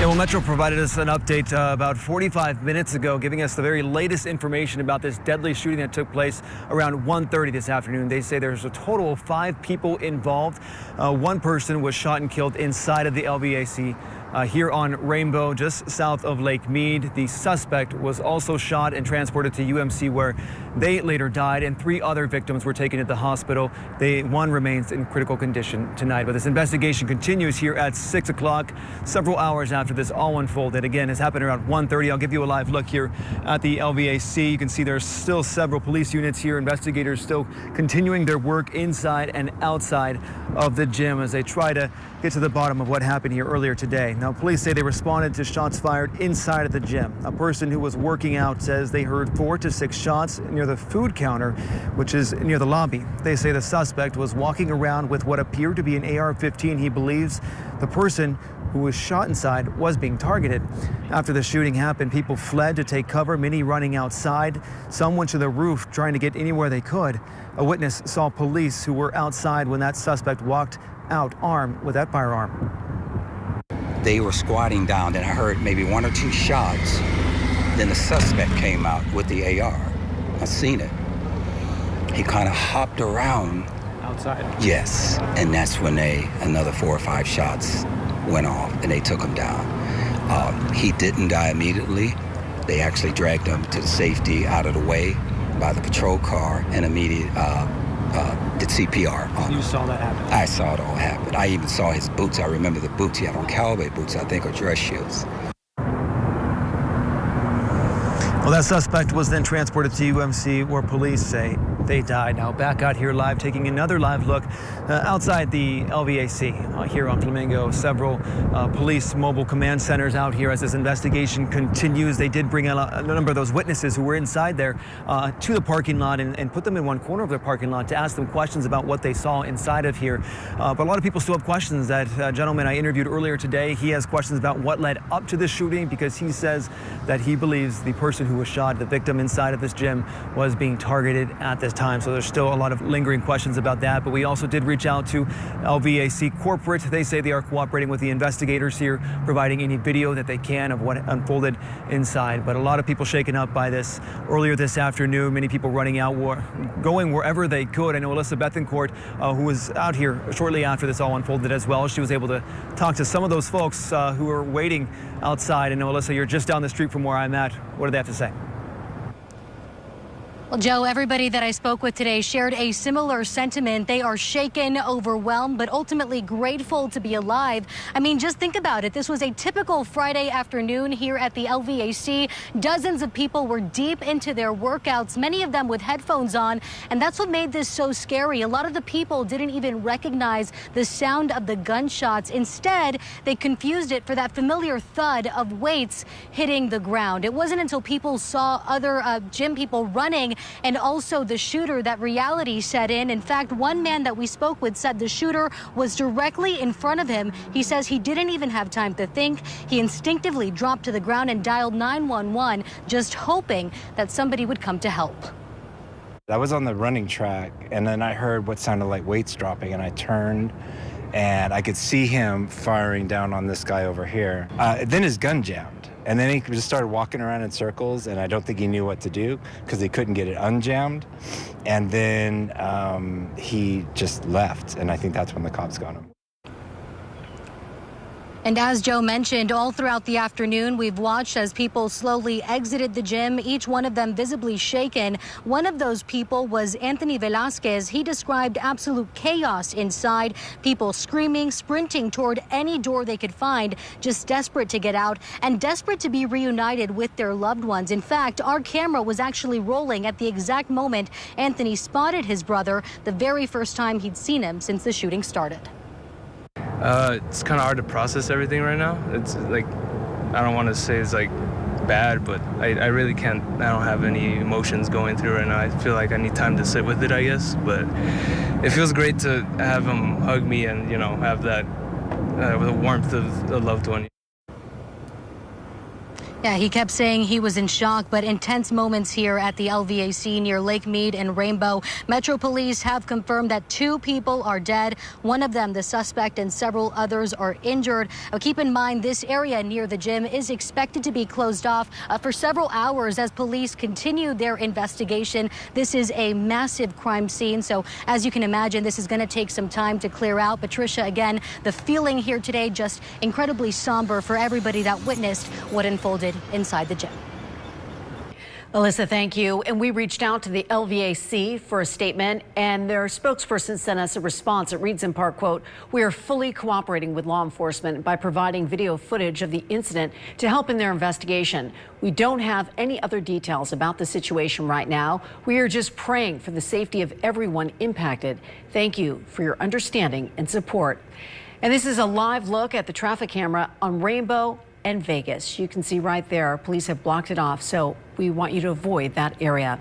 Yeah, well, Metro provided us an update about 45 minutes ago, giving us the very latest information about this deadly shooting that took place around 1:30 this afternoon. They say there's a total of 5 people involved. One person was shot and killed inside of the LVAC here on Rainbow, just south of Lake Mead. The suspect was also shot and transported to UMC, where they later died, and 3 other victims were taken to the hospital. One remains in critical condition tonight. But this investigation continues here at 6 o'clock, several hours after this all unfolded. Again, it's happened around 1:30. I'll give you a live look here at the LVAC. You can see there's still several police units here. Investigators still continuing their work inside and outside of the gym as they try to get to the bottom of what happened here earlier today. Now, police say they responded to shots fired inside of the gym. A person who was working out says they heard 4 to 6 shots near the food counter, which is near the lobby. They say the suspect was walking around with what appeared to be an AR-15. He believes the person who was shot inside was being targeted. After the shooting happened, people fled to take cover, many running outside. Some went to the roof trying to get anywhere they could. A witness saw police who were outside when that suspect walked out armed with that firearm. They were squatting down, and I heard maybe 1 or 2 shots. Then the suspect came out with the AR. I seen it. He kind of hopped around. Outside? Yes, and that's when another 4 or 5 shots went off, and they took him down. He didn't die immediately. They actually dragged him to the safety out of the way by the patrol car and immediately did CPR on him. You saw that happen? I saw it all happen. I even saw his boots. I remember the boots he had on, cowboy boots, I think, or dress shoes. Well, that suspect was then transported to UMC, where police say they died. Now back out here live, taking another live look outside the LVAC here on Flamingo. Several police mobile command centers out here as this investigation continues. They did bring a number of those witnesses who were inside there to the parking lot and put them in one corner of the parking lot to ask them questions about what they saw inside of here. But a lot of people still have questions. That gentleman I interviewed earlier today, he has questions about what led up to this shooting, because he says that he believes the person who was shot, the victim inside of this gym, was being targeted at this time. So there's still a lot of lingering questions about that. But we also did reach out to LVAC corporate. They say they are cooperating with the investigators here, providing any video that they can of what unfolded inside. But a lot of people shaken up by this earlier this afternoon. Many people running out, going wherever they could. I know Alyssa Bethencourt, who was out here shortly after this all unfolded as well. She was able to talk to some of those folks who were waiting outside. And Alyssa, you're just down the street from where I'm at. What do they have to say? Well, Joe, everybody that I spoke with today shared a similar sentiment. They are shaken, overwhelmed, but ultimately grateful to be alive. I mean, just think about it. This was a typical Friday afternoon here at the LVAC. Dozens of people were deep into their workouts, many of them with headphones on, and that's what made this so scary. A lot of the people didn't even recognize the sound of the gunshots. Instead, they confused it for that familiar thud of weights hitting the ground. It wasn't until people saw other gym people running and also the shooter that reality set in. In fact, one man that we spoke with said the shooter was directly in front of him. He says he didn't even have time to think. He instinctively dropped to the ground and dialed 911, just hoping that somebody would come to help. I was on the running track, and then I heard what sounded like weights dropping, and I turned, and I could see him firing down on this guy over here. Then his gun jammed. And then he just started walking around in circles, and I don't think he knew what to do because he couldn't get it unjammed. And then he just left, and I think that's when the cops got him. And as Joe mentioned, all throughout the afternoon, we've watched as people slowly exited the gym, each one of them visibly shaken. One of those people was Anthony Velasquez. He described absolute chaos inside, people screaming, sprinting toward any door they could find, just desperate to get out and desperate to be reunited with their loved ones. In fact, our camera was actually rolling at the exact moment Anthony spotted his brother, the very first time he'd seen him since the shooting started. It's kind of hard to process everything right now. It's like, I don't want to say it's like bad, but I really can't. I don't have any emotions going through right now. I feel like I need time to sit with it, I guess. But it feels great to have him hug me and, you know, have that the warmth of a loved one. Yeah, he kept saying he was in shock, but intense moments here at the LVAC near Lake Mead and Rainbow. Metro Police have confirmed that 2 people are dead. One of them, the suspect, and several others are injured. Keep in mind, this area near the gym is expected to be closed off for several hours as police continue their investigation. This is a massive crime scene, so as you can imagine, this is going to take some time to clear out. Patricia, again, the feeling here today just incredibly somber for everybody that witnessed what unfolded inside the gym. Alyssa, thank you. And we reached out to the LVAC for a statement, and their spokesperson sent us a response. It reads in part, quote, "We are fully cooperating with law enforcement by providing video footage of the incident to help in their investigation. We don't have any other details about the situation right now. We are just praying for the safety of everyone impacted. Thank you for your understanding and support." And this is a live look at the traffic camera on Rainbow and Vegas. You can see right there, police have blocked it off, so we want you to avoid that area.